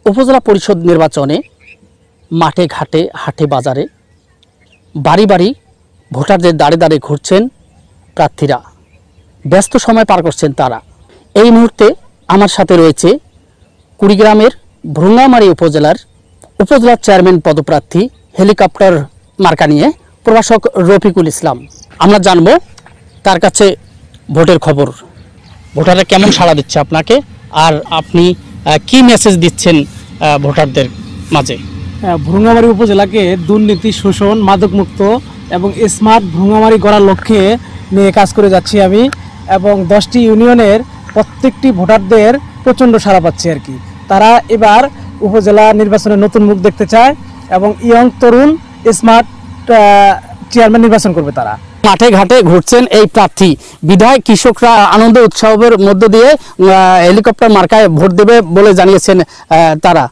উপজেলা পরিষদ নির্বাচনে মাঠে ঘাটে হাটে বাজারে বাড়ি বাড়ি ভোটারদের দাঁড়ে দাঁড়ে ঘুরছেন প্রার্থীরা, ব্যস্ত সময় পার করছেন তারা। এই মুহূর্তে আমার সাথে রয়েছে কুড়িগ্রামের ভ্রুঙ্গামারী উপজেলার চেয়ারম্যান পদপ্রার্থী হেলিকপ্টার মার্কা নিয়ে প্রভাষক রফিকুল ইসলাম। আমরা জানব তার কাছে ভোটের খবর, ভোটাররা কেমন সাড়া দিচ্ছে আপনাকে, আর আপনি কি মেসেজ দিচ্ছেন ভোটারদের মাঝে। ভ্রুঙ্গামারী উপজেলাকে দুর্নীতি, শোষণ, মাদকমুক্ত এবং স্মার্ট ভ্রুঙ্গামারী গড়ার লক্ষ্যে নিয়ে কাজ করে যাচ্ছি আমি, এবং 10টি ইউনিয়নের প্রত্যেকটি ভোটারদের প্রচণ্ড সাড়া পাচ্ছি আর কি। তারা এবার উপজেলা নির্বাচনে নতুন মুখ দেখতে চায় এবং ইয়ং তরুণ স্মার্ট চেয়ারম্যান নির্বাচন করবে তারা। মাঠে ঘাটে ঘুরছেন এই প্রার্থী, বিধায় কৃষকরা আনন্দ উৎসবের মধ্য দিয়ে হেলিকপ্টার মার্কায় ভোট দেবে বলে জানিয়েছেন তারা।